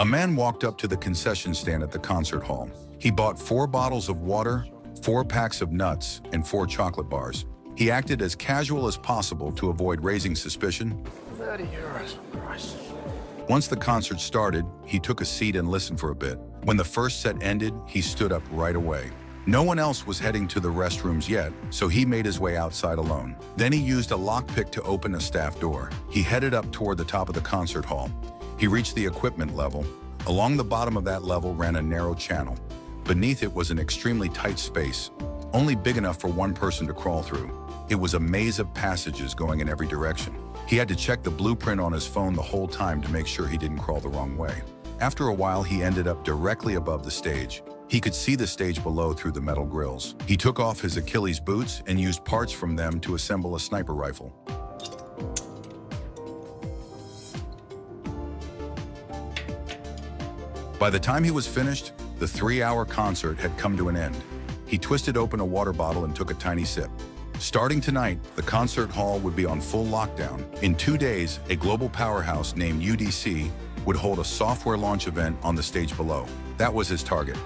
A man walked up to the concession stand at the concert hall. He bought 4 bottles of water, 4 packs of nuts, and 4 chocolate bars. He acted as casual as possible to avoid raising suspicion. 30 euros, Christ. Once the concert started, he took a seat and listened for a bit. When the first set ended, he stood up right away. No one else was heading to the restrooms yet, so he made his way outside alone. Then he used a lockpick to open a staff door. He headed up toward the top of the concert hall. He reached the equipment level. Along the bottom of that level ran a narrow channel. Beneath it was an extremely tight space, only big enough for one person to crawl through. It was a maze of passages going in every direction. He had to check the blueprint on his phone the whole time to make sure he didn't crawl the wrong way. After a while, he ended up directly above the stage. He could see the stage below through the metal grills. He took off his Achilles boots and used parts from them to assemble a sniper rifle. By the time he was finished, the 3-hour concert had come to an end. He twisted open a water bottle and took a tiny sip. Starting tonight, the concert hall would be on full lockdown. In 2 days, a global powerhouse named UDC would hold a software launch event on the stage below. That was his target.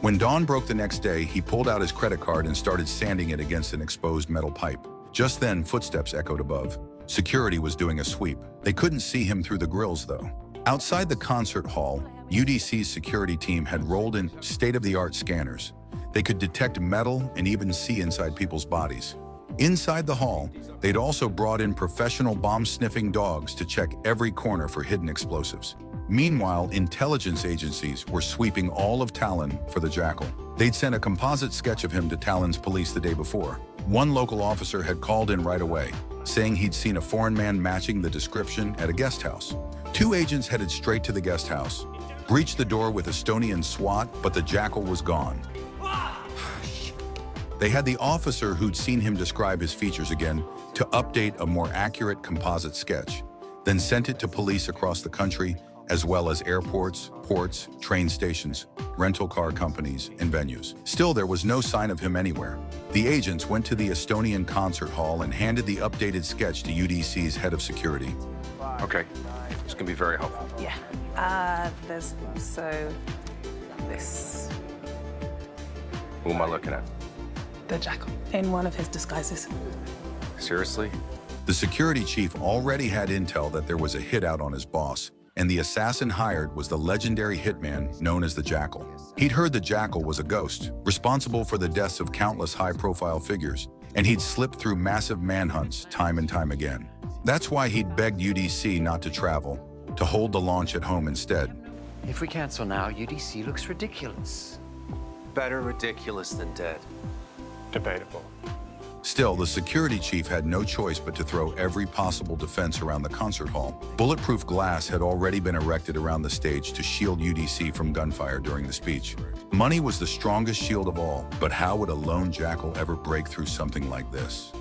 When dawn broke the next day, he pulled out his credit card and started sanding it against an exposed metal pipe. Just then, footsteps echoed above. Security was doing a sweep. They couldn't see him through the grills, though. Outside the concert hall, UDC's security team had rolled in state-of-the-art scanners. They could detect metal and even see inside people's bodies. Inside the hall, they'd also brought in professional bomb-sniffing dogs to check every corner for hidden explosives. Meanwhile, intelligence agencies were sweeping all of Tallinn for the Jackal. They'd sent a composite sketch of him to Tallinn's police the day before. One local officer had called in right away, saying he'd seen a foreign man matching the description at a guest house. 2 agents headed straight to the guest house, breached the door with Estonian SWAT, but the Jackal was gone. They had the officer who'd seen him describe his features again to update a more accurate composite sketch, then sent it to police across the country, as well as airports, ports, train stations, rental car companies, and venues. Still, there was no sign of him anywhere. The agents went to the Estonian concert hall and handed the updated sketch to UDC's head of security. Okay, this can be very helpful. Yeah. There's also this. Who am I looking at? The Jackal. In one of his disguises. Seriously? The security chief already had intel that there was a hit out on his boss, and the assassin hired was the legendary hitman known as the Jackal. He'd heard the Jackal was a ghost, responsible for the deaths of countless high-profile figures, and he'd slipped through massive manhunts time and time again. That's why he'd begged UDC not to travel, to hold the launch at home instead. If we cancel now, UDC looks ridiculous. Better ridiculous than dead. Debatable. Still, the security chief had no choice but to throw every possible defense around the concert hall. Bulletproof glass had already been erected around the stage to shield UDC from gunfire during the speech. Money was the strongest shield of all, but how would a lone Jackal ever break through something like this?